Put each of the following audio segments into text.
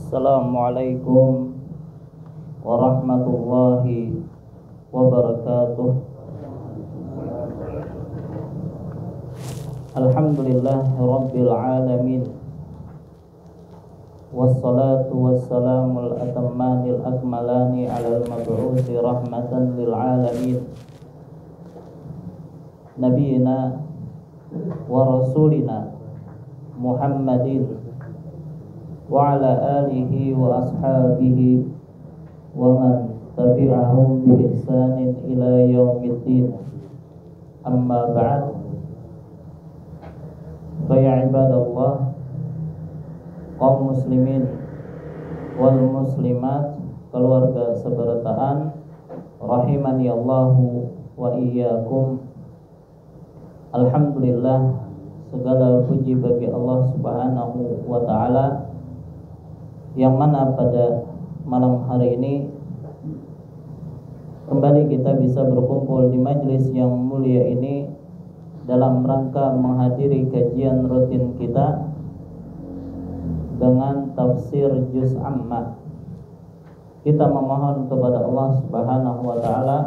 Assalamualaikum warahmatullahi wabarakatuh. Alhamdulillah Rabbil alamin. Wassalatu wassalamul atammanil akmalani alal mab'uthi rahmatan lil alamin, nabiyina wa rasulina Muhammadin wa ala alihi wa ashabihi wa man tabi'ahum bi ihsanin ila yaumiddin. Amma ba'd. Fa ya ibadallah, kaum muslimin wal muslimat, keluarga seberataan, rahimani Allahu wa iyyakum. Alhamdulillah, segala puji bagi Allah Subhanahu wa ta'ala, yang mana pada malam hari ini kembali kita bisa berkumpul di majlis yang mulia ini dalam rangka menghadiri kajian rutin kita dengan tafsir juz amma. Kita memohon kepada Allah Subhanahu wa ta'ala,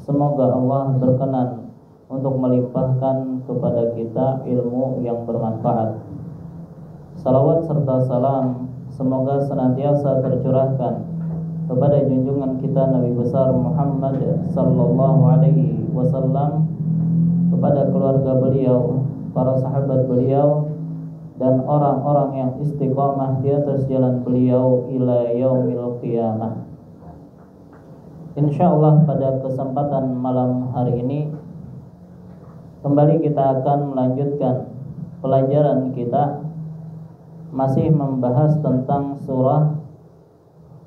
semoga Allah berkenan untuk melimpahkan kepada kita ilmu yang bermanfaat. Salawat serta salam semoga senantiasa tercurahkan kepada junjungan kita Nabi besar Muhammad sallallahu alaihi wasallam, kepada keluarga beliau, para sahabat beliau, dan orang-orang yang istiqamah di atas jalan beliau ila yaumil qiyamah. Insyaallah pada kesempatan malam hari ini kembali kita akan melanjutkan pelajaran kita, masih membahas tentang surah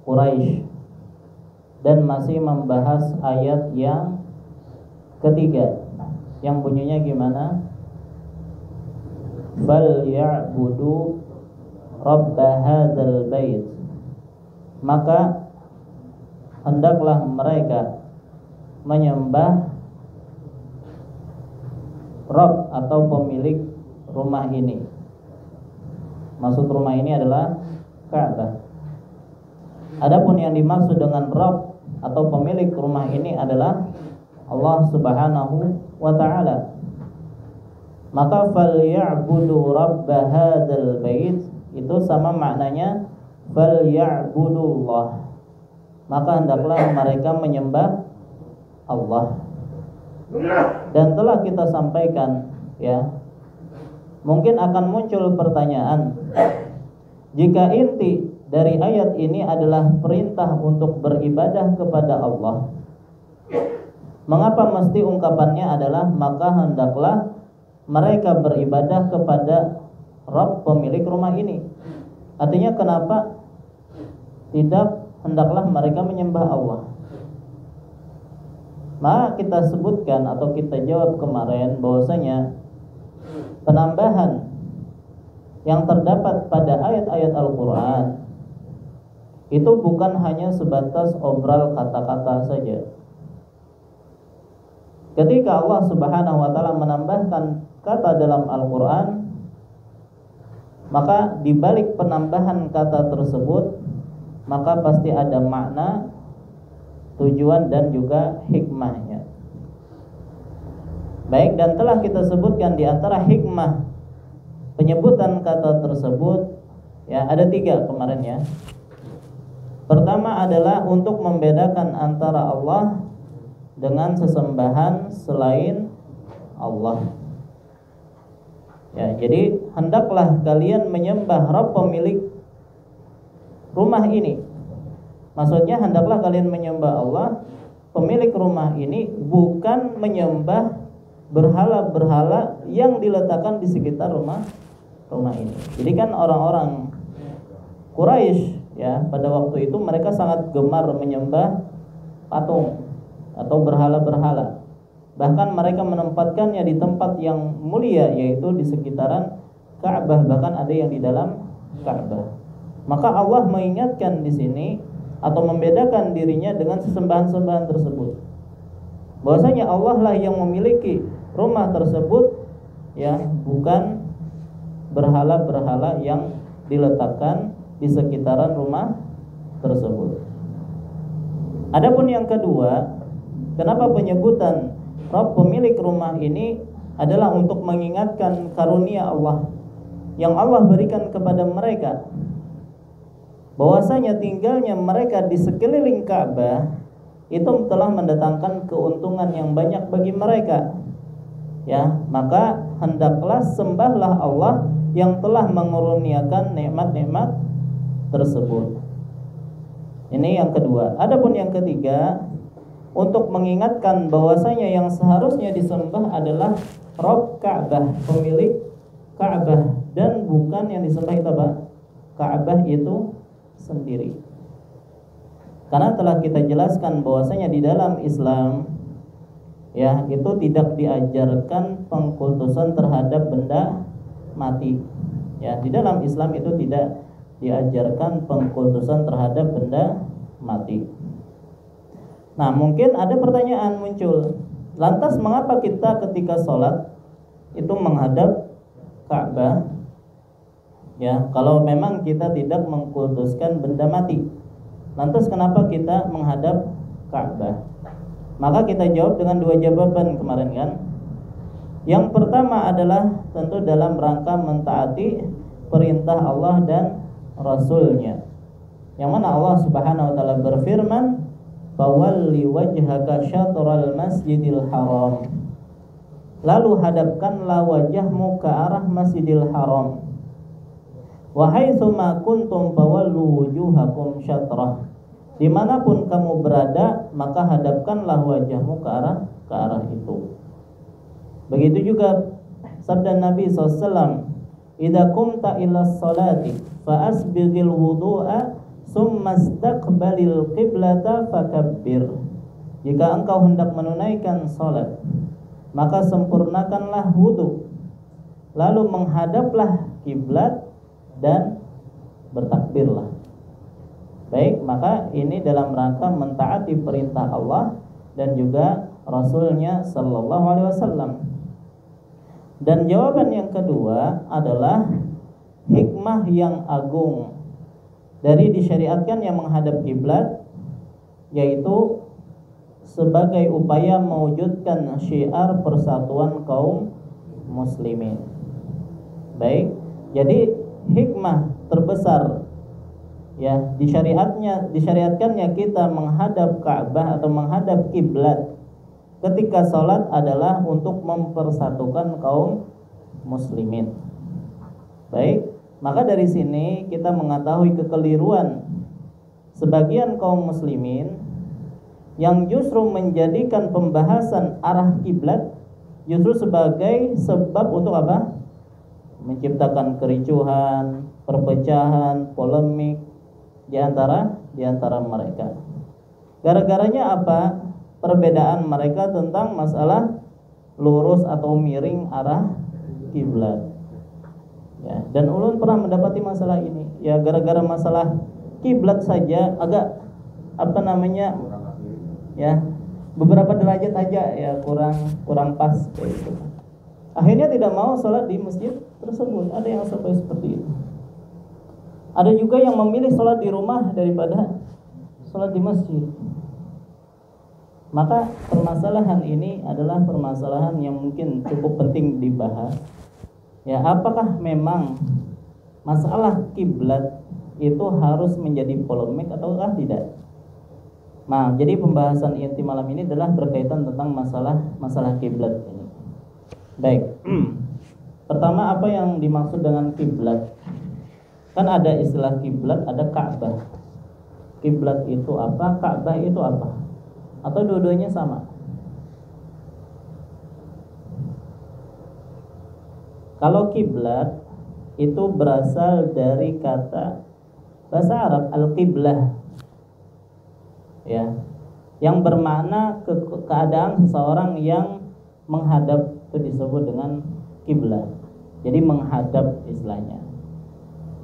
Quraisy dan masih membahas ayat yang ketiga yang bunyinya gimana? Fal ya'budu rabb hadzal bait, maka hendaklah mereka menyembah Rabb atau pemilik rumah ini. Maksud rumah ini adalah Ka'bah. Adapun yang dimaksud dengan Rabb atau pemilik rumah ini adalah Allah Subhanahu wa ta'ala. Maka falya'budu rabb hadzal bait itu sama maknanya falya'budullah. Maka hendaklah mereka menyembah Allah. Dan telah kita sampaikan, ya, mungkin akan muncul pertanyaan, jika inti dari ayat ini adalah perintah untuk beribadah kepada Allah, mengapa mesti ungkapannya adalah maka hendaklah mereka beribadah kepada Rabb pemilik rumah ini? Artinya kenapa tidak hendaklah mereka menyembah Allah? Maka kita sebutkan atau kita jawab kemarin bahwasanya penambahan yang terdapat pada ayat-ayat Al-Quran itu bukan hanya sebatas obral kata-kata saja. Ketika Allah Subhanahu wa ta'ala menambahkan kata dalam Al-Quran, maka di balik penambahan kata tersebut maka pasti ada makna, tujuan dan juga hikmahnya. Baik, dan telah kita sebutkan di antara hikmah penyebutan kata tersebut, ya, ada 3 kemarin, ya. Pertama adalah untuk membedakan antara Allah dengan sesembahan selain Allah. Ya, jadi hendaklah kalian menyembah Rabb pemilik rumah ini. Maksudnya hendaklah kalian menyembah Allah pemilik rumah ini, bukan menyembah berhala-berhala yang diletakkan di sekitar rumah ini. Jadi kan orang-orang Quraisy, ya, pada waktu itu mereka sangat gemar menyembah patung atau berhala-berhala. Bahkan mereka menempatkannya di tempat yang mulia, yaitu di sekitaran Ka'bah, bahkan ada yang di dalam Ka'bah. Maka Allah mengingatkan di sini atau membedakan dirinya dengan sesembahan-sembahan tersebut, bahwasanya Allah lah yang memiliki rumah tersebut, ya, bukan berhala-berhala yang diletakkan di sekitaran rumah tersebut. Adapun yang kedua, kenapa penyebutan Rabb pemilik rumah ini adalah untuk mengingatkan karunia Allah yang Allah berikan kepada mereka, bahwasanya tinggalnya mereka di sekeliling Ka'bah itu telah mendatangkan keuntungan yang banyak bagi mereka. Ya, maka hendaklah sembahlah Allah yang telah mengurniakan nikmat-nikmat tersebut. Ini yang kedua. Adapun yang ketiga, untuk mengingatkan bahwasanya yang seharusnya disembah adalah Rabb Ka'bah, pemilik Ka'bah, dan bukan yang disembah itu apa? Ka'bah itu sendiri. Karena telah kita jelaskan bahwasanya di dalam Islam, ya, itu tidak diajarkan pengkultusan terhadap benda mati. Ya, di dalam Islam itu tidak diajarkan pengkultusan terhadap benda mati. Nah, mungkin ada pertanyaan muncul. Lantas mengapa kita ketika sholat itu menghadap Ka'bah? Ya, kalau memang kita tidak mengkultuskan benda mati, lantas kenapa kita menghadap Ka'bah? Maka kita jawab dengan dua jawaban kemarin kan. Yang pertama adalah tentu dalam rangka mentaati perintah Allah dan Rasulnya, yang mana Allah Subhanahu wa ta'ala berfirman, "Fawalli wajhaka syatral masjidil haram." Lalu hadapkanlah wajahmu ke arah Masjidil Haram. Wa haitsu ma kuntum fawallu wujuhakum syatrah. Dimanapun kamu berada, maka hadapkanlah wajahmu ke arah itu. Begitu juga sabda Nabi SAW, "Idza qumta ila sholati fa asbighil wudu'a summa istaqbalil qiblata fakabbir." Jika engkau hendak menunaikan salat, maka sempurnakanlah wudu, lalu menghadaplah kiblat dan bertakbirlah. Baik, maka ini dalam rangka mentaati perintah Allah dan juga Rasulnya Sallallahu Alaihi Wasallam. Dan jawaban yang kedua adalah hikmah yang agung dari disyariatkan yang menghadap kiblat, yaitu sebagai upaya mewujudkan syiar persatuan kaum muslimin. Baik, jadi hikmah terbesar, ya, disyariatkannya kita menghadap Ka'bah atau menghadap kiblat ketika sholat adalah untuk mempersatukan kaum muslimin. Baik, maka dari sini kita mengetahui kekeliruan sebagian kaum muslimin yang justru menjadikan pembahasan arah kiblat justru sebagai sebab untuk apa? Menciptakan kericuhan, perpecahan, polemik di antara mereka. Gara-garanya apa? Perbedaan mereka tentang masalah lurus atau miring arah kiblat. Ya, dan ulun pernah mendapati masalah ini. Ya, gara-gara masalah kiblat saja agak ya, beberapa derajat aja ya kurang pas kayak gitu. Akhirnya tidak mau sholat di masjid tersebut. Ada yang sampai seperti itu. Ada juga yang memilih sholat di rumah daripada sholat di masjid. Maka permasalahan ini adalah permasalahan yang mungkin cukup penting dibahas. Ya, apakah memang masalah kiblat itu harus menjadi polemik ataukah tidak? Nah, jadi pembahasan inti malam ini adalah berkaitan tentang masalah kiblat ini. Baik. Pertama, apa yang dimaksud dengan kiblat? Kan ada istilah kiblat, ada Ka'bah. Kiblat itu apa? Ka'bah itu apa? Atau dua-duanya sama? Kalau kiblat itu berasal dari kata bahasa Arab al-qiblah, ya, yang bermakna keadaan seseorang yang menghadap, itu disebut dengan kiblat. Jadi menghadap istilahnya.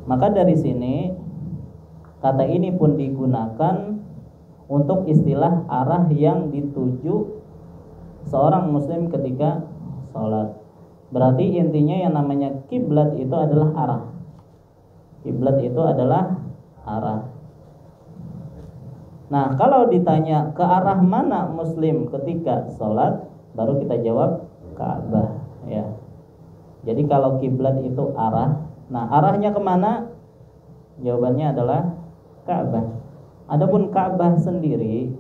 Maka dari sini kata ini pun digunakan untuk istilah arah yang dituju seorang muslim ketika sholat. Berarti intinya yang namanya kiblat itu adalah arah. Kiblat itu adalah arah. Nah, kalau ditanya ke arah mana muslim ketika sholat, baru kita jawab Ka'bah, ya. Jadi kalau kiblat itu arah, nah arahnya kemana? Jawabannya adalah Ka'bah. Adapun Ka'bah sendiri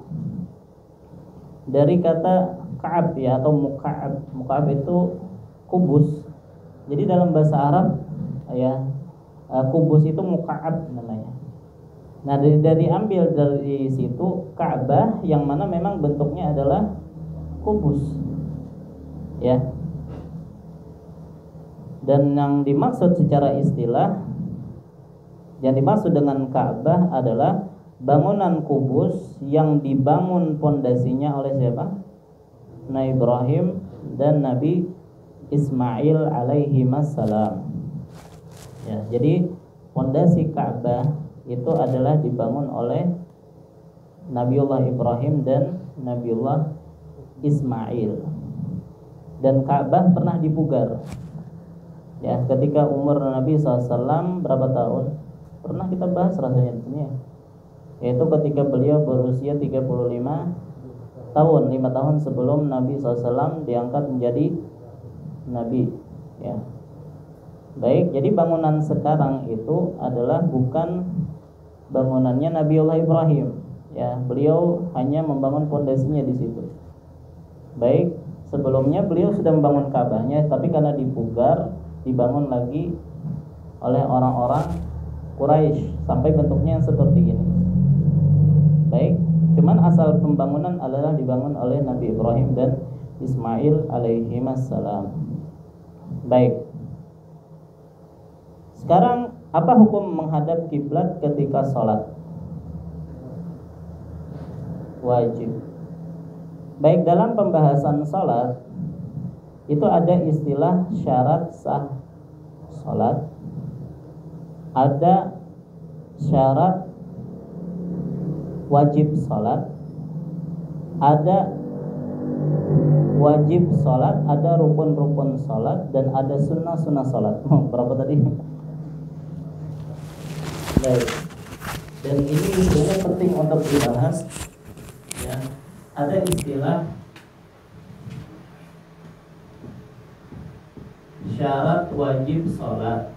dari kata Ka'ab, ya, atau Muka'ab. Muka'ab itu kubus. Jadi dalam bahasa Arab, ya, kubus itu Muka'ab namanya. Nah, dari ambil dari situ Ka'bah yang mana memang bentuknya adalah kubus, ya. Dan yang dimaksud secara istilah, yang dimaksud dengan Ka'bah adalah bangunan kubus yang dibangun pondasinya oleh siapa? Nabi Ibrahim dan Nabi Ismail alaihi wassalam. Ya, jadi pondasi Ka'bah itu adalah dibangun oleh Nabiullah Ibrahim dan Nabiullah Ismail. Dan Ka'bah pernah dipugar. Ya, ketika umur Nabi SAW berapa tahun? Pernah kita bahas rasanya di sini, ya. Yaitu ketika beliau berusia 35 tahun, 5 tahun sebelum Nabi SAW diangkat menjadi Nabi, ya. Baik, jadi bangunan sekarang itu adalah bukan bangunannya Nabiullah Ibrahim, ya. Beliau hanya membangun pondasinya di situ. Baik, sebelumnya beliau sudah membangun Ka'bahnya, tapi karena dipugar, dibangun lagi oleh orang-orang Quraisy sampai bentuknya seperti ini. Baik, cuman asal pembangunan adalah dibangun oleh Nabi Ibrahim dan Ismail alaihi wassalam. Baik. Sekarang apa hukum menghadap kiblat ketika sholat? Wajib. Baik, dalam pembahasan sholat itu ada istilah syarat sah sholat, ada syarat wajib sholat, ada wajib sholat, ada rukun-rukun sholat, dan ada sunnah-sunnah sholat. Berapa tadi? Baik. Dan ini sebenarnya penting untuk dibahas, ya. Ada istilah syarat wajib sholat,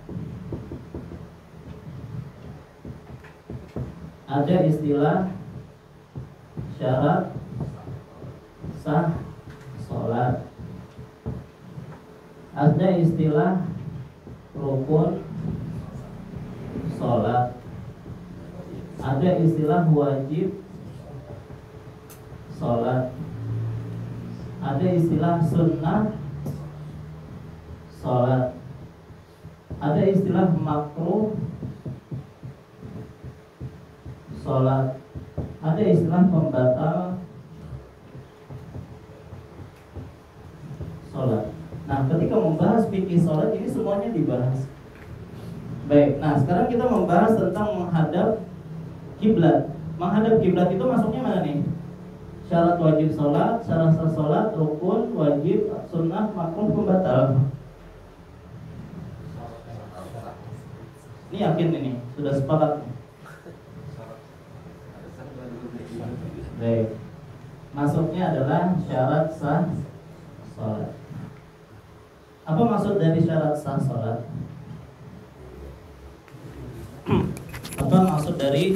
ada istilah syarat sah sholat, ada istilah rukun sholat, ada istilah wajib sholat, ada istilah sunnah sholat, ada istilah makruh sholat, ada istilah pembatal sholat. Nah, ketika membahas fikih sholat ini semuanya dibahas. Baik, nah sekarang kita membahas tentang menghadap kiblat. Menghadap kiblat itu masuknya mana nih? Syarat wajib sholat, syarat sah sholat, rukun, wajib, sunnah, makruh, pembatal. Ini yakin ini sudah sepakat. Baik, masuknya adalah syarat sah sholat. Apa maksud dari syarat sah sholat? Apa maksud dari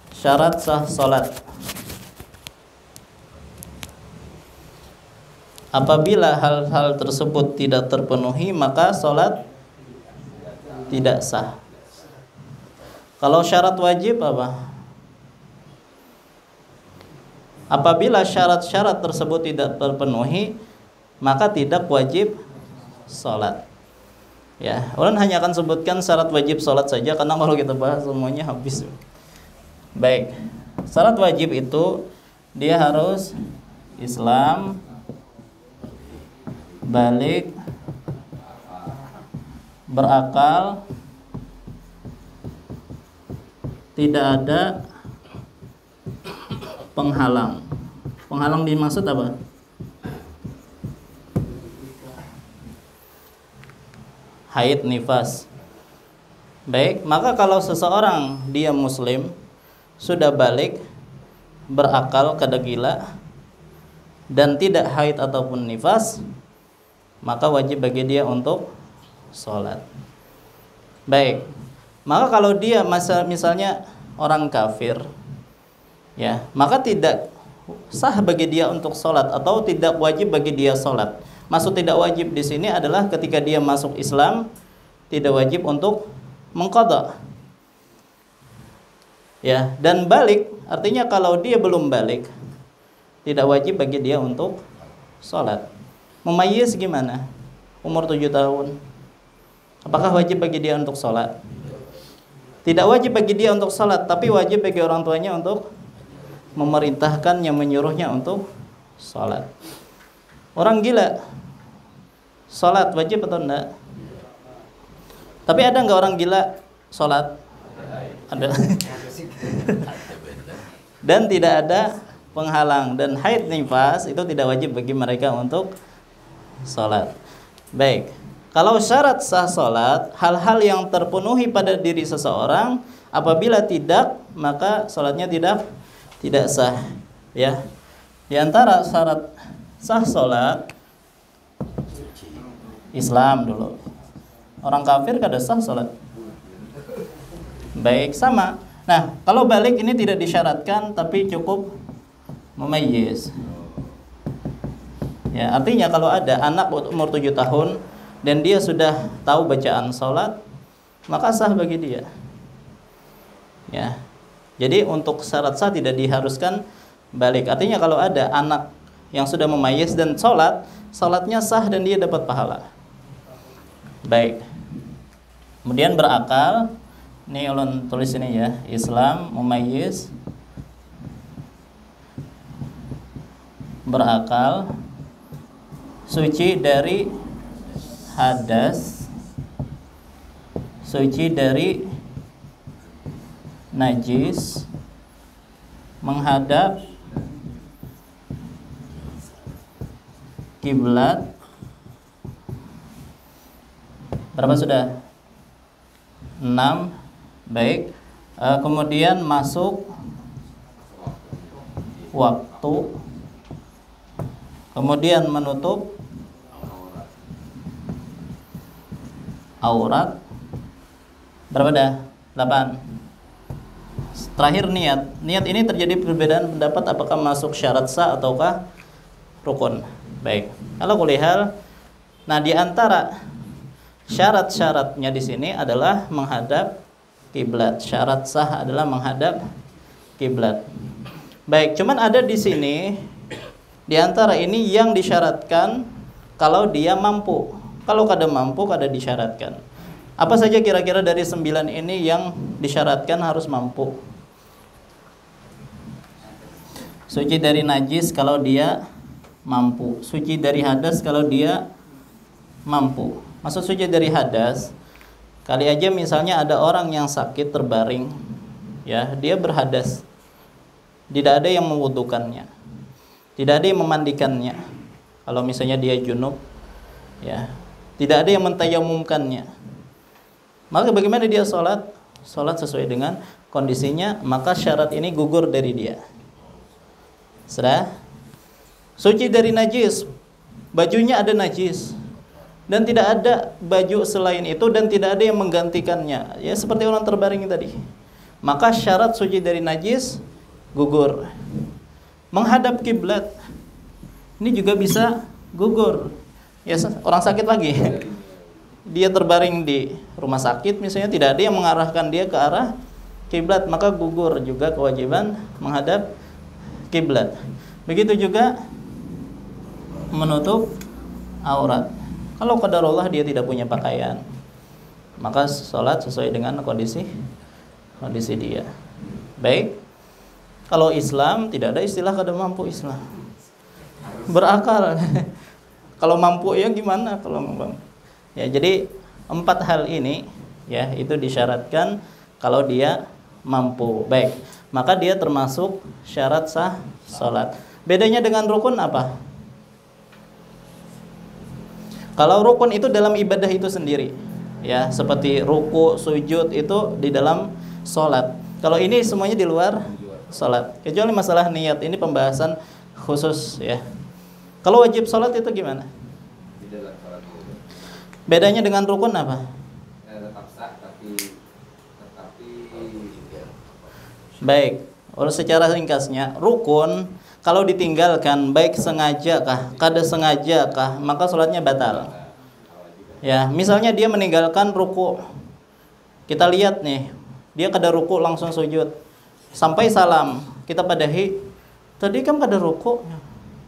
syarat sah sholat? Apabila hal-hal tersebut tidak terpenuhi, maka sholat tidak sah. Kalau syarat wajib apa? Apabila syarat-syarat tersebut tidak terpenuhi, maka tidak wajib sholat. Ya, ulun hanya akan sebutkan syarat wajib sholat saja, karena kalau kita bahas semuanya habis. Baik, syarat wajib itu dia harus Islam, balik, berakal, tidak ada penghalang. Penghalang dimaksud apa? Haid, nifas. Baik, maka kalau seseorang dia muslim, sudah balik, berakal, kada gila, dan tidak haid ataupun nifas, maka wajib bagi dia untuk sholat. Baik, maka kalau dia misalnya orang kafir, ya, maka tidak sah bagi dia untuk sholat atau tidak wajib bagi dia sholat. Maksud tidak wajib di sini adalah ketika dia masuk Islam tidak wajib untuk mengqadha. Ya, dan balik artinya kalau dia belum balik tidak wajib bagi dia untuk sholat. Mumayyiz gimana? Umur 7 tahun. Apakah wajib bagi dia untuk sholat? Tidak wajib bagi dia untuk sholat, tapi wajib bagi orang tuanya untuk memerintahkannya, menyuruhnya untuk sholat. Orang gila, sholat wajib atau enggak? Tapi ada enggak orang gila sholat? Ada. Dan tidak ada penghalang. Dan haid nifas itu tidak wajib bagi mereka untuk sholat. Baik, kalau syarat sah sholat, hal-hal yang terpenuhi pada diri seseorang, apabila tidak, maka sholatnya tidak sah. Ya, di antara syarat sah sholat, Islam dulu. Orang kafir kada sah sholat. Baik, sama. Nah, kalau balik ini tidak disyaratkan, tapi cukup mumayyiz. Ya, artinya kalau ada anak umur 7 tahun dan dia sudah tahu bacaan sholat, maka sah bagi dia. Ya. Jadi untuk syarat sah tidak diharuskan balik. Artinya kalau ada anak yang sudah mumayyiz dan sholat, sholatnya sah dan dia dapat pahala. Baik. Kemudian berakal. Ini ulun tulis ini ya, Islam, mumayyiz, berakal, suci dari hadas, suci dari najis, menghadap kiblat. Berapa sudah? 6. Baik. Kemudian masuk waktu, kemudian menutup aurat. Berapa dah? 8. Terakhir niat. Niat ini terjadi perbedaan pendapat apakah masuk syarat sah ataukah rukun. Baik. Kalau kulihal, nah di antara syarat-syaratnya di sini adalah menghadap kiblat. Syarat sah adalah menghadap kiblat. Baik, cuman ada di sini di antara ini yang disyaratkan kalau dia mampu. Kalau kada mampu kada disyaratkan. Apa saja kira-kira dari 9 ini yang disyaratkan harus mampu? Suci dari najis kalau dia mampu. Suci dari hadas kalau dia mampu. Maksud suci dari hadas, kali aja misalnya ada orang yang sakit terbaring, ya, dia berhadas. Tidak ada yang mewudukannya. Tidak ada yang memandikannya. Kalau misalnya dia junub, ya, tidak ada yang mentayamumkannya. Maka bagaimana dia sholat? Sholat sesuai dengan kondisinya, maka syarat ini gugur dari dia. Sudah? Suci dari najis, bajunya ada najis dan tidak ada baju selain itu dan tidak ada yang menggantikannya, ya seperti orang terbaring tadi, maka syarat suci dari najis gugur. Menghadap kiblat ini juga bisa gugur, ya orang sakit lagi dia terbaring di rumah sakit misalnya, tidak ada yang mengarahkan dia ke arah kiblat, maka gugur juga kewajiban menghadap kiblat. Begitu juga menutup aurat. Kalau qadarullah dia tidak punya pakaian, maka sholat sesuai dengan kondisi dia. Baik. Kalau Islam tidak ada istilah kada mampu Islam. Berakal. Kalau mampu ya gimana kalau mampu? Ya, jadi 4 hal ini ya itu disyaratkan kalau dia mampu. Baik. Maka dia termasuk syarat sah sholat. Bedanya dengan rukun apa? Kalau rukun itu dalam ibadah itu sendiri. ya, seperti ruku, sujud itu di dalam sholat. Kalau ini semuanya di luar sholat, kecuali masalah niat, ini pembahasan khusus ya. Kalau wajib sholat itu gimana? Bedanya dengan rukun apa? Tetap sah tetapi Baik, secara ringkasnya, rukun kalau ditinggalkan baik sengaja kah, kada sengaja kah, maka sholatnya batal. Ya, misalnya dia meninggalkan ruku, kita lihat nih, dia kada ruku langsung sujud, sampai salam, kita padahi, tadi kan kada ruku,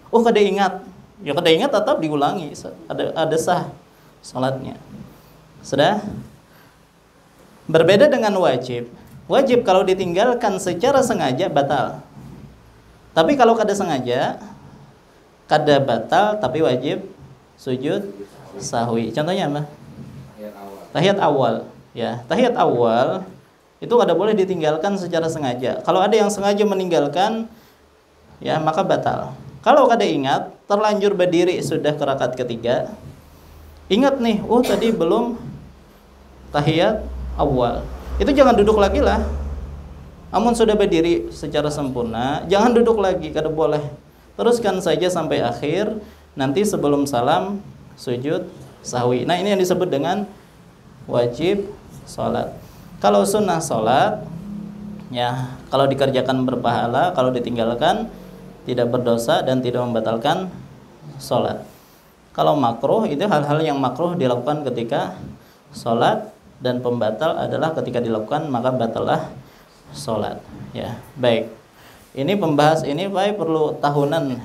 oh kada ingat, ya kada ingat tetap diulangi, ada sah sholatnya. Sudah. Berbeda dengan wajib. Wajib kalau ditinggalkan secara sengaja batal. Tapi kalau kada sengaja, kada batal tapi wajib sujud sahwi. Contohnya apa? Tahiyat awal. Ya, tahiyat awal itu kada boleh ditinggalkan secara sengaja. Kalau ada yang sengaja meninggalkan, ya maka batal. Kalau kada ingat, terlanjur berdiri sudah ke rakaat ketiga, ingat nih, oh tadi belum tahiyat awal, itu jangan duduk lagi lah. Amun sudah berdiri secara sempurna, jangan duduk lagi, kada boleh. Teruskan saja sampai akhir, nanti sebelum salam sujud sahwi. Nah ini yang disebut dengan wajib sholat. Kalau sunnah sholat, ya kalau dikerjakan berpahala, kalau ditinggalkan tidak berdosa dan tidak membatalkan sholat. Kalau makruh itu hal-hal yang makruh dilakukan ketika sholat, dan pembatal adalah ketika dilakukan maka batallah sholat. Ya, baik. Ini pembahas ini baik perlu tahunan,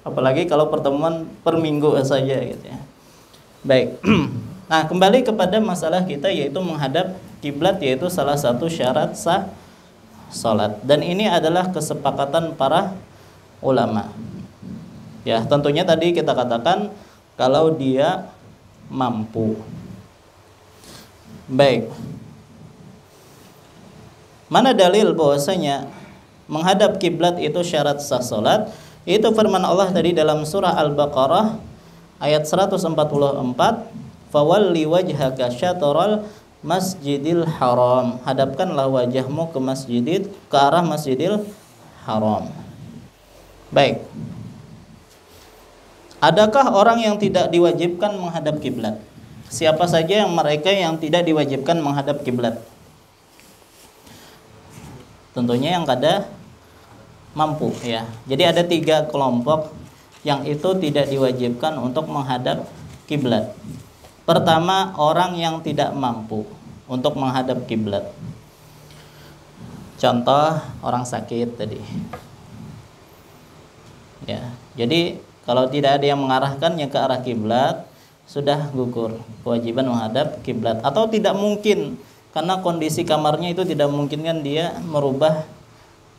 apalagi kalau pertemuan per minggu saja gitu ya. Baik. Nah, kembali kepada masalah kita yaitu menghadap kiblat, yaitu salah satu syarat sah sholat. Dan ini adalah kesepakatan para ulama. Ya, tentunya tadi kita katakan kalau dia mampu. Baik. Mana dalil bahwasanya menghadap kiblat itu syarat sah salat? Itu firman Allah tadi dalam surah Al-Baqarah ayat 144, "Fawalli wajhaka syatral Masjidil Haram." Hadapkanlah wajahmu ke arah Masjidil Haram. Baik. Adakah orang yang tidak diwajibkan menghadap kiblat? Siapa saja yang mereka yang tidak diwajibkan menghadap kiblat? Tentunya yang kada mampu ya. Jadi ada 3 kelompok yang itu tidak diwajibkan untuk menghadap kiblat. Pertama, orang yang tidak mampu untuk menghadap kiblat. Contoh orang sakit tadi. Ya, jadi kalau tidak ada yang mengarahkannya ke arah kiblat, sudah gugur kewajiban menghadap kiblat. Atau tidak mungkin karena kondisi kamarnya itu tidak memungkinkan dia merubah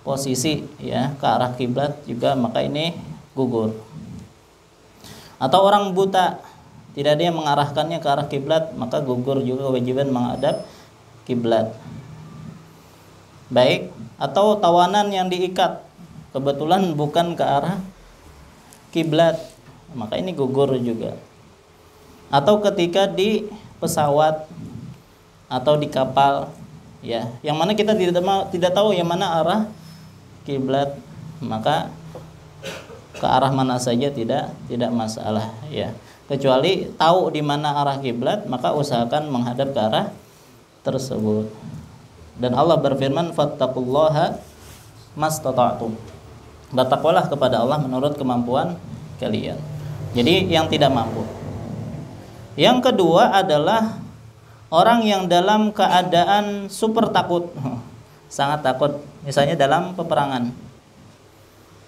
posisi ya ke arah kiblat juga, maka ini gugur. Atau orang buta, tidak ada yang mengarahkannya ke arah kiblat, maka gugur juga kewajiban menghadap kiblat. Baik, atau tawanan yang diikat kebetulan bukan ke arah kiblat, maka ini gugur juga. Atau ketika di pesawat atau di kapal ya, yang mana kita tidak tahu yang mana arah kiblat, maka ke arah mana saja tidak masalah ya. Kecuali tahu di mana arah kiblat, maka usahakan menghadap ke arah tersebut. Dan Allah berfirman, "Fattaqullaha mastata'tum." Bertakwalah kepada Allah menurut kemampuan kalian. Jadi yang tidak mampu. Yang kedua adalah orang yang dalam keadaan super takut, sangat takut, misalnya dalam peperangan,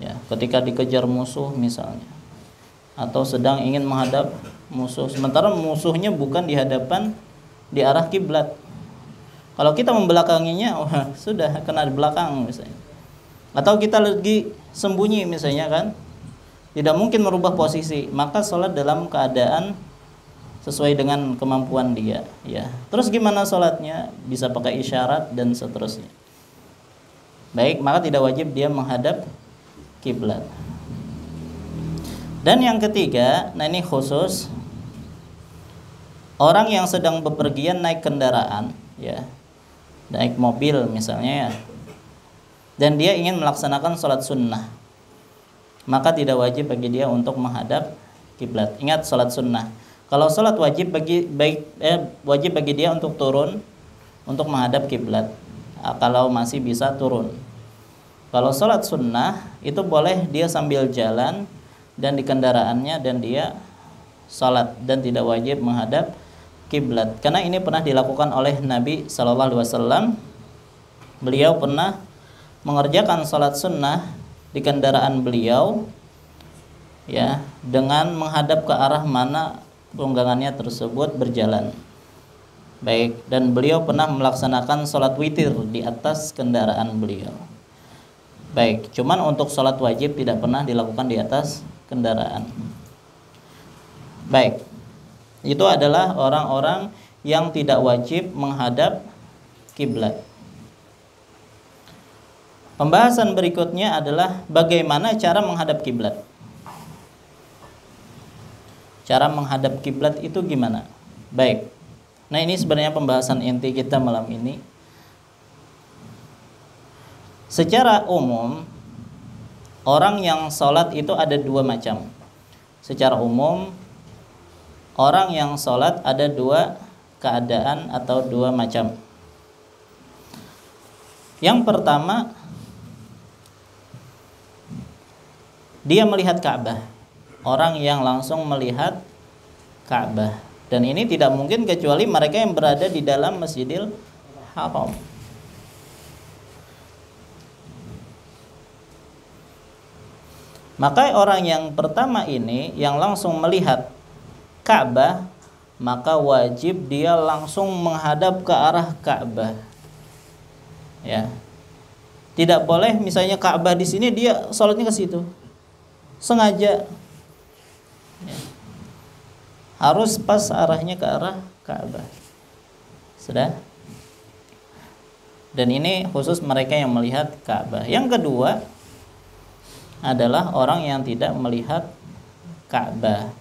ya, ketika dikejar musuh misalnya, atau sedang ingin menghadap musuh, sementara musuhnya bukan di hadapan di arah kiblat. Kalau kita membelakanginya, wah, sudah kena di belakang misalnya. Atau kita lagi sembunyi misalnya kan, tidak mungkin merubah posisi, maka sholat dalam keadaan sesuai dengan kemampuan dia ya. Terus gimana sholatnya? Bisa pakai isyarat dan seterusnya. Baik, maka tidak wajib dia menghadap kiblat. Dan yang ketiga, nah ini khusus orang yang sedang bepergian naik kendaraan, ya, naik mobil misalnya, ya, dan dia ingin melaksanakan sholat sunnah, maka tidak wajib bagi dia untuk menghadap kiblat. Ingat, sholat sunnah. Kalau sholat wajib wajib bagi dia untuk turun untuk menghadap kiblat. Kalau masih bisa turun. Kalau sholat sunnah itu boleh dia sambil jalan dan di kendaraannya dan dia sholat dan tidak wajib menghadap kiblat. Karena ini pernah dilakukan oleh Nabi SAW. Beliau pernah mengerjakan sholat sunnah di kendaraan beliau, ya, dengan menghadap ke arah mana tunggangannya tersebut berjalan. Baik, dan beliau pernah melaksanakan sholat witir di atas kendaraan beliau. Baik, cuman untuk sholat wajib tidak pernah dilakukan di atas kendaraan. Baik, itu adalah orang-orang yang tidak wajib menghadap kiblat. Pembahasan berikutnya adalah bagaimana cara menghadap kiblat. Cara menghadap kiblat itu gimana? Baik. Nah, ini sebenarnya pembahasan inti kita malam ini. Secara umum, orang yang sholat itu ada dua macam. Secara umum, orang yang sholat ada dua keadaan atau dua macam. Yang pertama, dia melihat Ka'bah. Orang yang langsung melihat Ka'bah. Dan ini tidak mungkin kecuali mereka yang berada di dalam Masjidil Haram. Maka orang yang pertama ini yang langsung melihat Ka'bah, maka wajib dia langsung menghadap ke arah Ka'bah. Ya. Tidak boleh misalnya Ka'bah di sini dia sholatnya ke situ. Sengaja. Ya. Harus pas arahnya ke arah Ka'bah. Sudah? Dan ini khusus mereka yang melihat Ka'bah. Yang kedua adalah orang yang tidak melihat Ka'bah.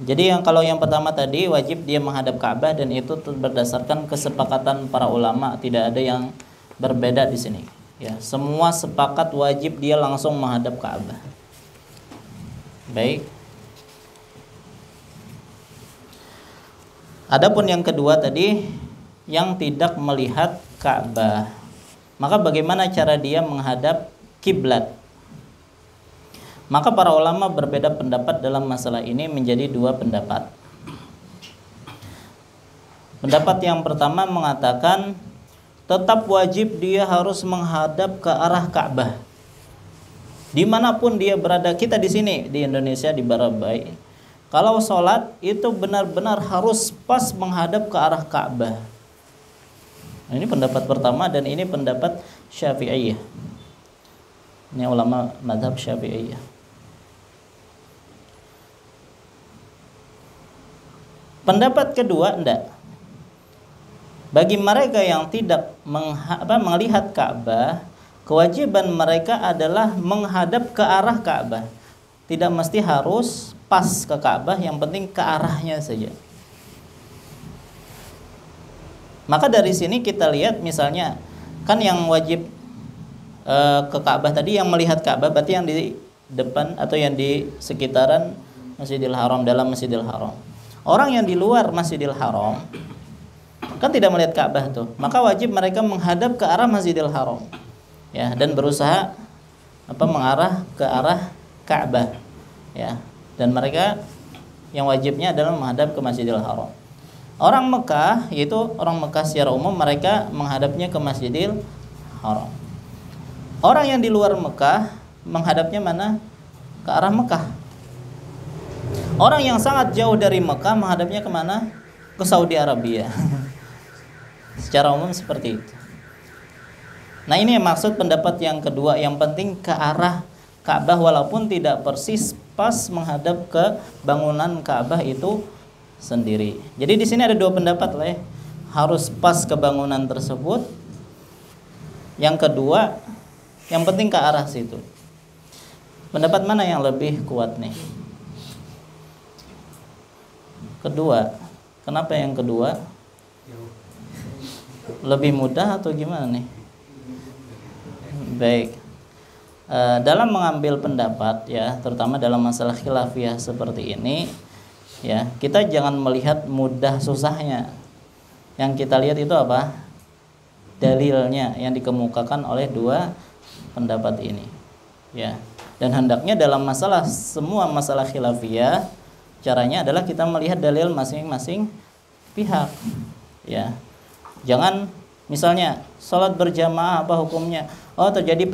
Jadi kalau yang pertama tadi wajib dia menghadap Ka'bah, dan itu berdasarkan kesepakatan para ulama, tidak ada yang berbeda di sini. Ya, semua sepakat wajib dia langsung menghadap Ka'bah. Baik. Adapun yang kedua tadi yang tidak melihat Ka'bah, maka bagaimana cara dia menghadap kiblat? Maka para ulama berbeda pendapat dalam masalah ini menjadi dua pendapat. Pendapat yang pertama mengatakan tetap wajib dia harus menghadap ke arah Ka'bah. Dimanapun dia berada, kita di sini di Indonesia di Barabai, kalau sholat itu benar-benar harus pas menghadap ke arah Ka'bah. Ini pendapat pertama dan ini pendapat Syafi'iyah. Ini ulama mazhab Syafi'iyah. Pendapat kedua, enggak. Bagi mereka yang tidak melihat Ka'bah, kewajiban mereka adalah menghadap ke arah Ka'bah. Tidak mesti harus pas ke Ka'bah, yang penting ke arahnya saja. Maka dari sini kita lihat misalnya, kan yang wajib ke Ka'bah tadi yang melihat Ka'bah, berarti yang di depan atau yang di sekitaran Masjidil Haram, dalam Masjidil Haram. Orang yang di luar Masjidil Haram kan tidak melihat Ka'bah tuh, maka wajib mereka menghadap ke arah Masjidil Haram. Ya, dan berusaha mengarah ke arah Ka'bah, ya. Dan mereka yang wajibnya adalah menghadap ke Masjidil Haram. Orang Mekah, yaitu orang Mekah secara umum, mereka menghadapnya ke Masjidil Haram. Orang yang di luar Mekah menghadapnya mana? Ke arah Mekah. Orang yang sangat jauh dari Mekah menghadapnya kemana? Ke Saudi Arabia. Secara umum seperti itu. Nah, ini maksud pendapat yang kedua, yang penting ke arah Ka'bah walaupun tidak persis pas menghadap ke bangunan Ka'bah itu sendiri. Jadi di sini ada dua pendapat lah ya. Harus pas ke bangunan tersebut. Yang kedua, yang penting ke arah situ. Pendapat mana yang lebih kuat nih? Kedua. Kenapa yang kedua? Lebih mudah atau gimana nih? Baik. Dalam mengambil pendapat ya, terutama dalam masalah khilafiyah seperti ini ya, kita jangan melihat mudah susahnya. Yang kita lihat itu apa? Dalilnya yang dikemukakan oleh dua pendapat ini. Ya. Dan hendaknya dalam semua masalah khilafiyah, caranya adalah kita melihat dalil masing-masing pihak. Ya. Jangan misalnya salat berjamaah apa hukumnya? Oh, terjadi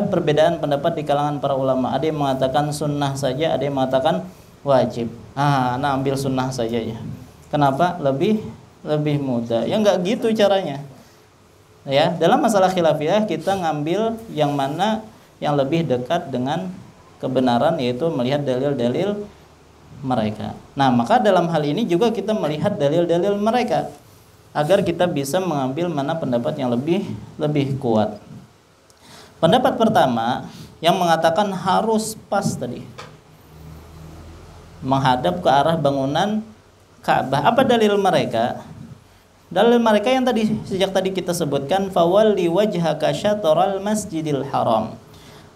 perbedaan pendapat di kalangan para ulama. Ada yang mengatakan sunnah saja, ada yang mengatakan wajib. Nah ambil sunnah saja ya. Kenapa? Lebih mudah. Ya enggak gitu caranya. Ya, dalam masalah khilafiyah kita ngambil yang mana yang lebih dekat dengan kebenaran, yaitu melihat dalil-dalil mereka. Nah, maka dalam hal ini juga kita melihat dalil-dalil mereka agar kita bisa mengambil mana pendapat yang lebih kuat. Pendapat pertama yang mengatakan harus pas tadi, menghadap ke arah bangunan Ka'bah. Apa dalil mereka? Dalil mereka yang sejak tadi kita sebutkan, fawalli wajhaka syatral masjidil haram.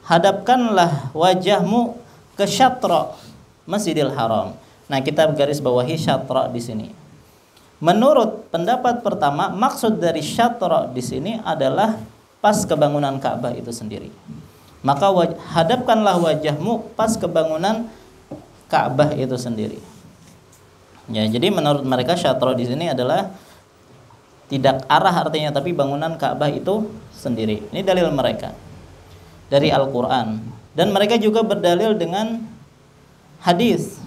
Hadapkanlah wajahmu ke syatra Masjidil Haram. Nah, kita garis bawahi syatra di sini. Menurut pendapat pertama, maksud dari syatra di sini adalah pas ke bangunan Ka'bah itu sendiri. Maka hadapkanlah wajahmu pas ke bangunan Ka'bah itu sendiri. Ya, jadi menurut mereka syatra di sini adalah tidak arah artinya, tapi bangunan Ka'bah itu sendiri. Ini dalil mereka dari Al-Qur'an, dan mereka juga berdalil dengan hadis,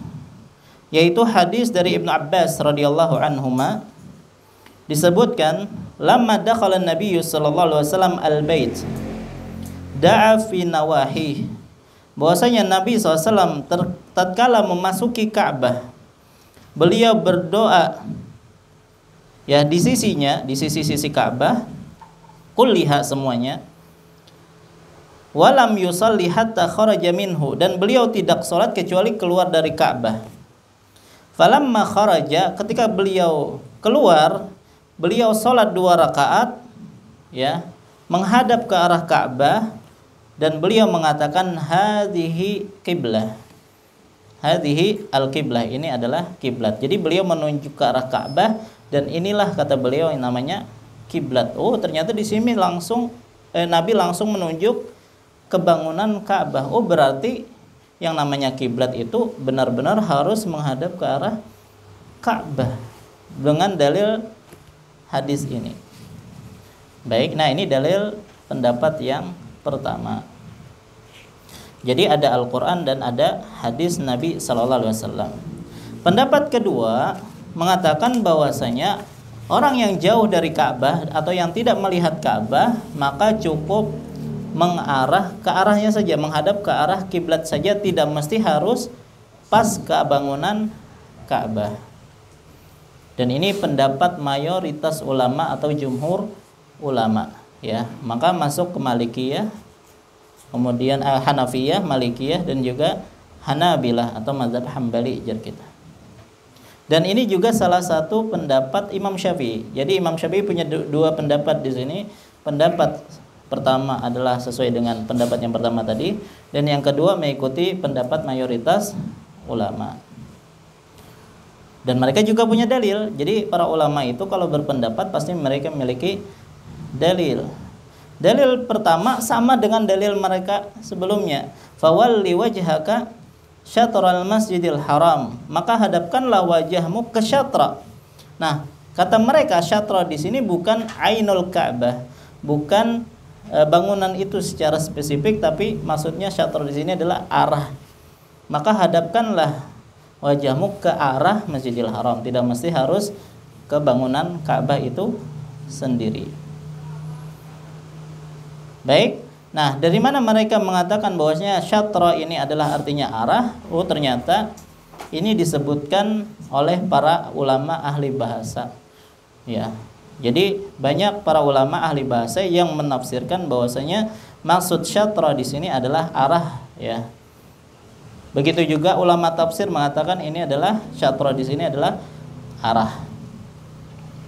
yaitu hadis dari Ibnu Abbas radhiyallahu anhuma. Disebutkan, lamma dakhala an-nabiy sallallahu alaihi wasallam al-bait da'a fi nawahi, bahwasanya Nabi SAW tatkala memasuki Ka'bah, beliau berdoa ya di sisinya, di sisi-sisi Ka'bah, kulliha semuanya, walam yusalli hatta kharaja minhu, dan beliau tidak sholat kecuali keluar dari Ka'bah. Falamma kharaja, ketika beliau keluar, beliau sholat 2 rakaat ya, menghadap ke arah Ka'bah, dan beliau mengatakan hadhihi qiblah. Hadhihi al-qiblah, ini adalah kiblat. Jadi beliau menunjuk ke arah Ka'bah, dan inilah kata beliau yang namanya kiblat. Oh, ternyata di sini langsung Nabi langsung menunjuk ke bangunan Ka'bah. Oh, berarti yang namanya kiblat itu benar-benar harus menghadap ke arah Ka'bah dengan dalil hadis ini. Baik, nah ini dalil pendapat yang pertama. Jadi ada Al-Qur'an dan ada hadis Nabi sallallahu alaihi wasallam. Pendapat kedua mengatakan bahwasanya orang yang jauh dari Ka'bah atau yang tidak melihat Ka'bah, maka cukup mengarah ke arahnya saja, menghadap ke arah kiblat saja, tidak mesti harus pas ke bangunan Ka'bah. Dan ini pendapat mayoritas ulama atau jumhur ulama ya. Maka masuk ke Malikiyah, kemudian Hanafiyah, Malikiyah, dan juga Hanabilah atau mazhab Hambali jar kita. Dan ini juga salah satu pendapat Imam Syafi'i. Jadi Imam Syafi'i punya dua pendapat di sini. Pendapat pertama adalah sesuai dengan pendapat yang pertama tadi, dan yang kedua mengikuti pendapat mayoritas ulama. Dan mereka juga punya dalil. Jadi para ulama itu kalau berpendapat pasti mereka memiliki dalil. Dalil pertama sama dengan dalil mereka sebelumnya. Fawalli wajhaka syatral masjidil haram, maka hadapkanlah wajahmu ke syatra. Nah, kata mereka syatra di sini bukan ainul Ka'bah, bukan bangunan itu secara spesifik, tapi maksudnya syatra di sini adalah arah. Maka hadapkanlah wajahmu ke arah Masjidil Haram, tidak mesti harus ke bangunan Ka'bah itu sendiri. Baik. Nah, dari mana mereka mengatakan bahwasanya syatra ini adalah artinya arah? Oh, ternyata ini disebutkan oleh para ulama ahli bahasa. Ya. Jadi banyak para ulama ahli bahasa yang menafsirkan bahwasanya maksud syatra di sini adalah arah ya. Begitu juga ulama tafsir mengatakan ini adalah syatra, di sini adalah arah.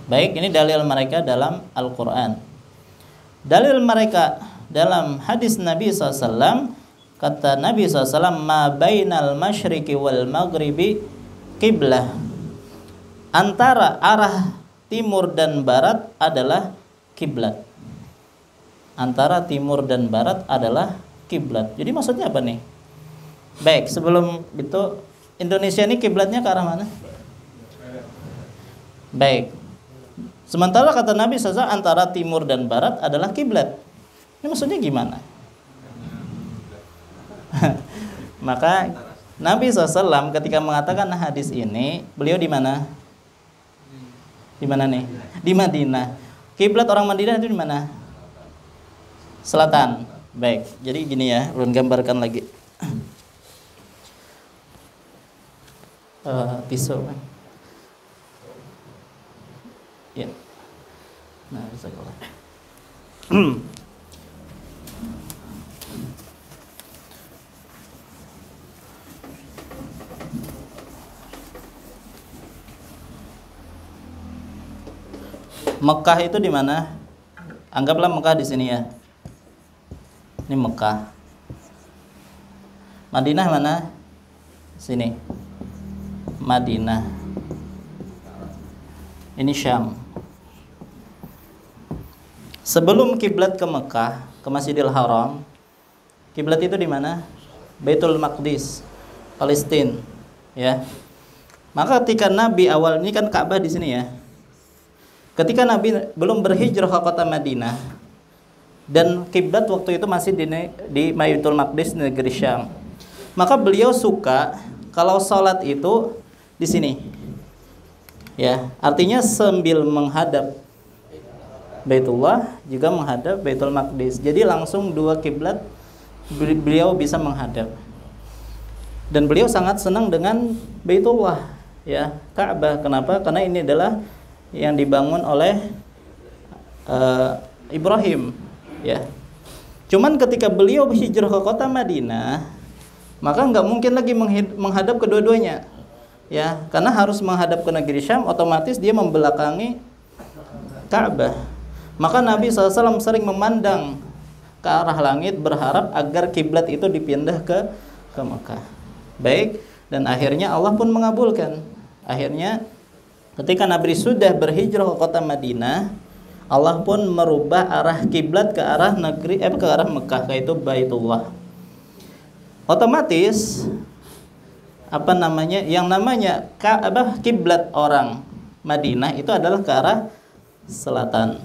Baik, ini dalil mereka dalam Al-Qur'an. Dalil mereka dalam hadis Nabi SAW, kata Nabi SAW, ma bainal masyriqi wal maghribi qiblah. Antara arah timur dan barat adalah kiblat. Antara timur dan barat adalah kiblat. Jadi maksudnya apa nih? Baik, sebelum itu, Indonesia ini kiblatnya ke arah mana? Baik. Sementara kata Nabi SAW antara timur dan barat adalah kiblat. Ini maksudnya gimana? Maka Nabi SAW ketika mengatakan hadis ini, beliau di mana? Di mana nih? Di Madinah. Kiblat orang Madinah itu di mana? Selatan. Baik. Jadi gini ya, ulun gambarkan lagi. Pisau. Ya. Nah, bisa kalau. Mekah itu di mana? Anggaplah Mekah di sini ya. Ini Mekah. Madinah mana? Sini. Madinah. Ini Syam. Sebelum kiblat ke Mekah, ke Masjidil Haram, kiblat itu di mana? Baitul Maqdis, Palestina, ya. Maka ketika Nabi awal, ini kan Ka'bah di sini ya. Ketika Nabi belum berhijrah ke kota Madinah dan kiblat waktu itu masih di Baitul Maqdis, negeri Syam, maka beliau suka kalau sholat itu di sini, ya. Artinya sambil menghadap Baitullah juga menghadap Baitul Maqdis. Jadi langsung dua kiblat beliau bisa menghadap. Dan beliau sangat senang dengan Baitullah, ya, Ka'bah. Kenapa? Karena ini adalah yang dibangun oleh Ibrahim, ya. Cuman ketika beliau hijrah ke kota Madinah, maka nggak mungkin lagi menghadap kedua-duanya, ya, karena harus menghadap ke negeri Syam, otomatis dia membelakangi Ka'bah. Maka Nabi SAW sering memandang ke arah langit berharap agar kiblat itu dipindah ke Mekah. Baik, dan akhirnya Allah pun mengabulkan. Akhirnya ketika Nabi sudah berhijrah ke kota Madinah, Allah pun merubah arah kiblat ke arah ke arah Mekah, yaitu Baitullah. Otomatis yang namanya kiblat orang Madinah itu adalah ke arah selatan.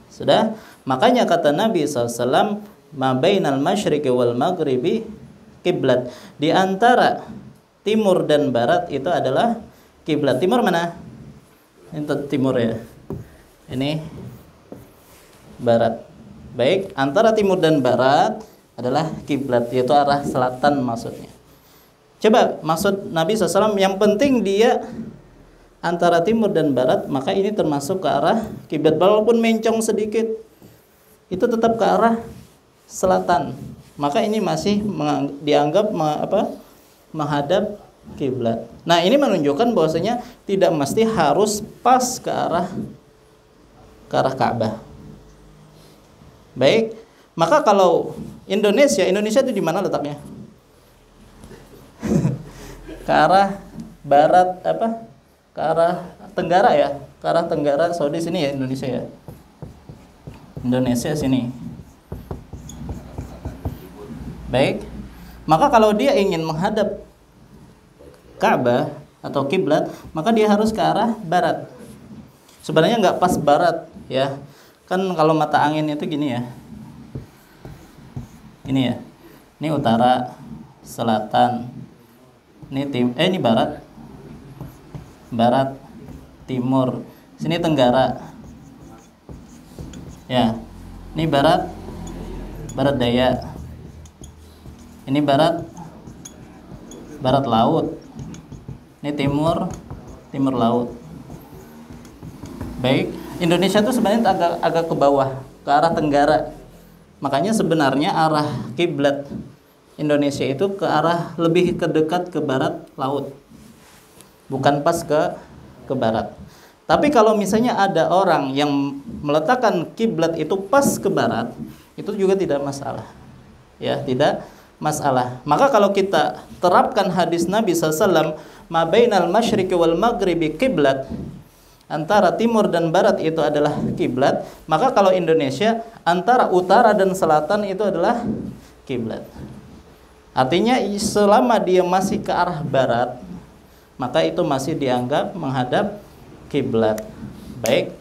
Sudah, makanya kata Nabi SAW, ma bainal masyriqi wal maghribi kiblat. Di antara timur dan barat itu adalah kiblat. Timur mana? Ini timur ya. Ini barat. Baik, antara timur dan barat adalah kiblat, yaitu arah selatan maksudnya. Coba maksud Nabi SAW, yang penting dia antara timur dan barat, maka ini termasuk ke arah kiblat. Walaupun mencong sedikit, itu tetap ke arah selatan. Maka ini masih dianggap menghadap kiblat. Nah, ini menunjukkan bahwasanya tidak mesti harus pas ke arah Ka'bah. Baik, maka kalau Indonesia itu di mana letaknya? Ke arah barat ke arah tenggara ya, ke arah tenggara Saudi sini ya, Indonesia ya. Indonesia sini. Baik. Maka kalau dia ingin menghadap Ka'bah atau kiblat, maka dia harus ke arah barat. Sebenarnya nggak pas barat ya. Kan kalau mata angin itu gini ya. Ini ya. Ini utara, selatan. Ini barat. Barat, timur. Sini tenggara. Ya. Ini barat daya. Ini barat laut. Ini timur laut. Baik, Indonesia itu sebenarnya agak ke bawah, ke arah tenggara. Makanya sebenarnya arah kiblat Indonesia itu ke arah lebih dekat ke barat laut, bukan pas ke barat. Tapi kalau misalnya ada orang yang meletakkan kiblat itu pas ke barat, itu juga tidak masalah. Ya, tidak masalah. Maka kalau kita terapkan hadis Nabi SAW, ma bainal masyriqi wal maghribi kiblat, antara timur dan barat itu adalah kiblat, maka kalau Indonesia antara utara dan selatan itu adalah kiblat. Artinya selama dia masih ke arah barat, maka itu masih dianggap menghadap kiblat. Baik.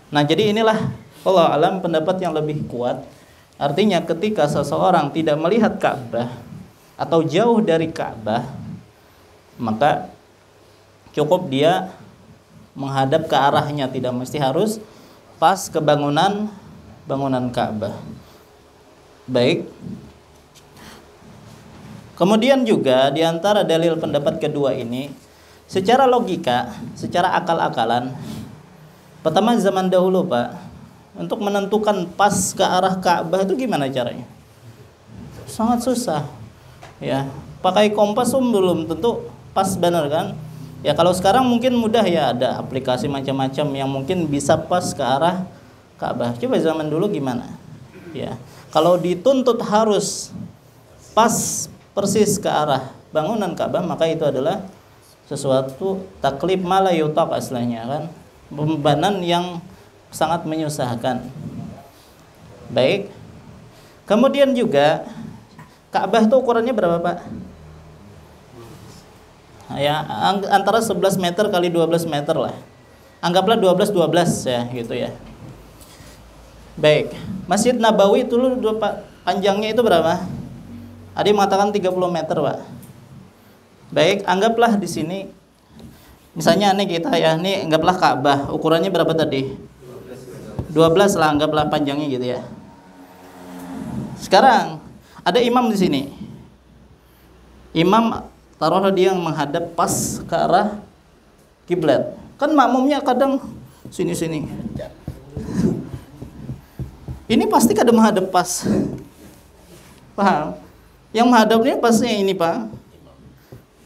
Nah, jadi inilah wallahu alam pendapat yang lebih kuat. Artinya ketika seseorang tidak melihat Ka'bah atau jauh dari Ka'bah, maka cukup dia menghadap ke arahnya, tidak mesti harus pas ke bangunan Ka'bah. Baik. Kemudian juga di antara dalil pendapat kedua ini, secara logika, secara akal-akalan, pertama zaman dahulu Pak, untuk menentukan pas ke arah Ka'bah itu gimana caranya? Sangat susah. Ya, pakai kompas belum tentu pas benar kan? Ya kalau sekarang mungkin mudah ya, ada aplikasi macam-macam yang mungkin bisa pas ke arah Ka'bah. Coba zaman dulu gimana? Ya, kalau dituntut harus pas persis ke arah bangunan Ka'bah, maka itu adalah sesuatu taklif ma la yutaq aslinya kan, bebanan yang sangat menyusahkan. Baik. Kemudian juga Ka'bah itu ukurannya berapa Pak? Ya, antara 11 meter kali 12 meter lah. Anggaplah 12 ya gitu ya. Baik. Masjid Nabawi itu dulu Pak, panjangnya itu berapa? Ada yang mengatakan 30 meter Pak. Baik, anggaplah di sini misalnya nih kita ya, nih anggaplah Ka'bah, ukurannya berapa tadi? 12 lah, anggaplah panjangnya gitu ya. Sekarang ada imam di sini. Imam taruhlah dia yang menghadap pas ke arah kiblat. Kan makmumnya kadang sini-sini. Ini pasti kadang menghadap pas. Paham? Yang menghadapnya pasnya ini Pak.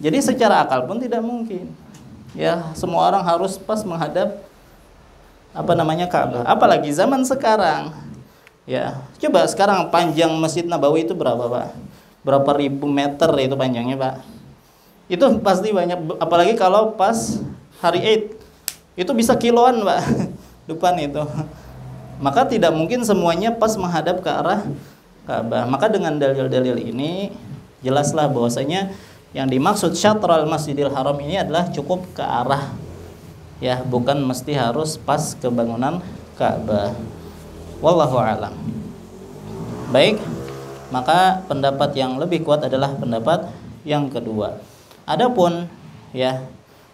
Jadi secara akal pun tidak mungkin. Ya, semua orang harus pas menghadap Ka'bah. Apalagi zaman sekarang. Ya, coba sekarang panjang Masjid Nabawi itu berapa, Pak? Berapa ribu meter itu panjangnya, Pak? Itu pasti banyak, apalagi kalau pas hari Eid. Itu bisa kiloan, Pak. Depan itu. Maka tidak mungkin semuanya pas menghadap ke arah Ka'bah. Maka dengan dalil-dalil ini jelaslah bahwasanya yang dimaksud syatral Masjidil Haram ini adalah cukup ke arah, ya, bukan mesti harus pas ke bangunan Ka'bah. Wallahu a'lam. Baik, maka pendapat yang lebih kuat adalah pendapat yang kedua. Adapun ya,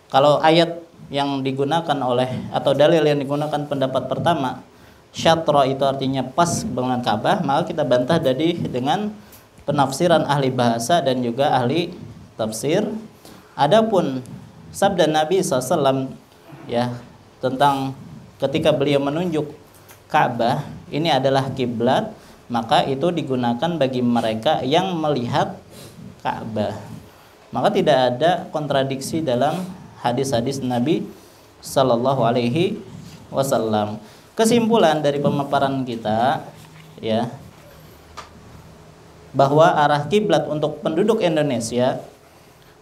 kalau ayat yang digunakan oleh atau dalil yang digunakan pendapat pertama, syatra itu artinya pas bangunan Ka'bah, maka kita bantah tadi dengan penafsiran ahli bahasa dan juga ahli tafsir. Adapun sabda Nabi SAW ya tentang ketika beliau menunjuk Ka'bah ini adalah kiblat, maka itu digunakan bagi mereka yang melihat Ka'bah. Maka tidak ada kontradiksi dalam hadis-hadis Nabi Sallallahu Alaihi Wasallam. Kesimpulan dari pemaparan kita ya, bahwa arah kiblat untuk penduduk Indonesia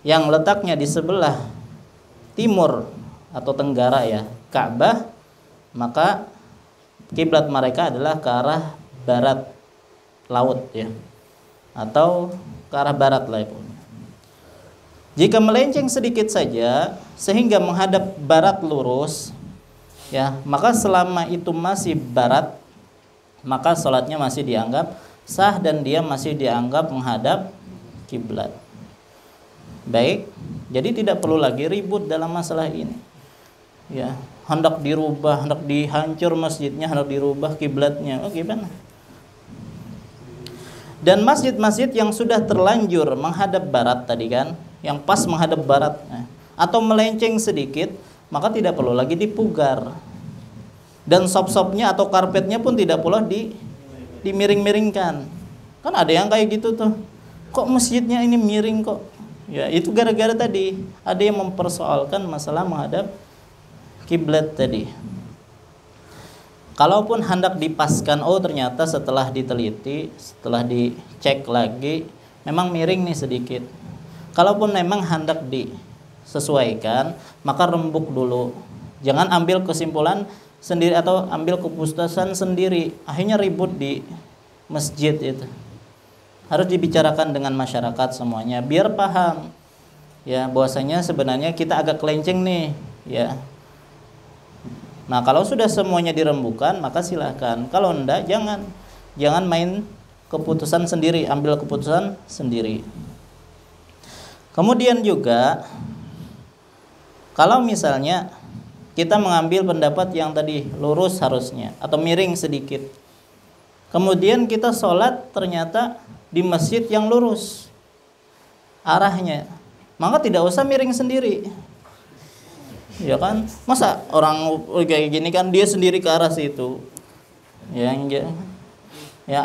yang letaknya di sebelah timur atau tenggara ya Ka'bah, maka kiblat mereka adalah ke arah barat laut ya, atau ke arah barat lah ya. Jika melenceng sedikit saja sehingga menghadap barat lurus ya, maka selama itu masih barat, maka sholatnya masih dianggap sah dan dia masih dianggap menghadap kiblat. Baik, jadi tidak perlu lagi ribut dalam masalah ini. Ya, hendak dirubah, hendak dihancur masjidnya, hendak dirubah kiblatnya. Oh, gimana? Dan masjid-masjid yang sudah terlanjur menghadap barat tadi kan, yang pas menghadap barat atau melenceng sedikit, maka tidak perlu lagi dipugar. Dan sop-sopnya atau karpetnya pun tidak perlu dimiring-miringkan. Kan ada yang kayak gitu tuh. kok masjidnya ini miring kok? Ya, itu gara-gara tadi ada yang mempersoalkan masalah menghadap kiblat tadi. Kalaupun hendak dipaskan, oh ternyata setelah diteliti, setelah dicek lagi, memang miring nih sedikit. Kalaupun memang hendak disesuaikan, maka rembuk dulu. Jangan ambil kesimpulan sendiri atau ambil keputusan sendiri. Akhirnya ribut di masjid itu. Harus dibicarakan dengan masyarakat semuanya biar paham. Ya, bahwasanya sebenarnya kita agak kelenceng nih, ya. Nah, kalau sudah semuanya dirembukan, maka silahkan. Kalau enggak, jangan main keputusan sendiri, ambil keputusan sendiri. Kemudian juga, kalau misalnya kita mengambil pendapat yang tadi lurus harusnya atau miring sedikit, kemudian kita sholat ternyata di masjid yang lurus arahnya, maka tidak usah miring sendiri. Ya kan, masa orang kayak gini kan dia sendiri ke arah situ, ya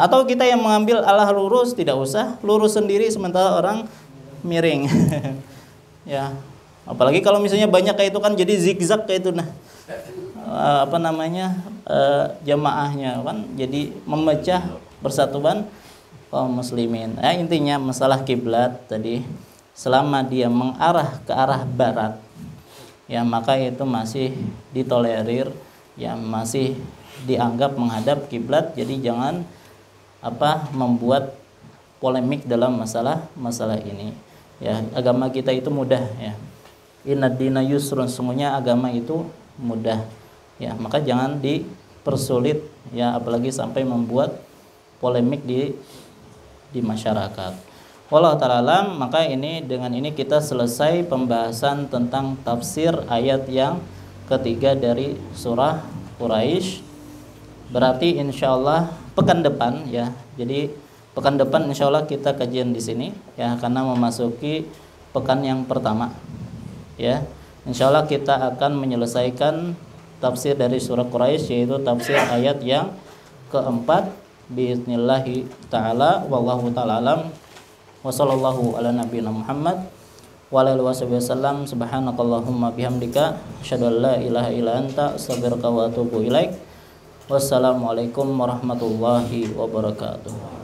atau kita yang mengambil arah lurus, tidak usah lurus sendiri sementara orang miring. Ya, apalagi kalau misalnya banyak kayak itu kan jadi zigzag kayak itu, nah jamaahnya kan jadi memecah persatuan kaum muslimin. Intinya masalah kiblat tadi, selama dia mengarah ke arah barat, ya maka itu masih ditolerir, ya masih dianggap menghadap kiblat. Jadi jangan membuat polemik dalam masalah ini. Ya, agama kita itu mudah, ya. Inna dina yusrun, sungguhnya agama itu mudah. Ya, maka jangan dipersulit, ya, apalagi sampai membuat polemik di masyarakat. Wallahu ta'ala alam. Maka dengan ini kita selesai pembahasan tentang tafsir ayat yang ketiga dari surah Quraisy. Berarti insyaallah pekan depan, ya. Jadi pekan depan insyaallah kita kajian di sini, ya, karena memasuki pekan yang pertama, ya. Insyaallah kita akan menyelesaikan tafsir dari surah Quraisy, yaitu tafsir ayat yang keempat biiznillahi ta'ala. Wallahu ta'ala alam. Wa sallallahu ala nabiyina Muhammad wa ala alihi wasallam. Subhanakallahumma bihamdika asyhadu an la ilaha illa anta astaghfiruka wa atubu ilaik. Wassalamualaikum warahmatullahi wabarakatuh.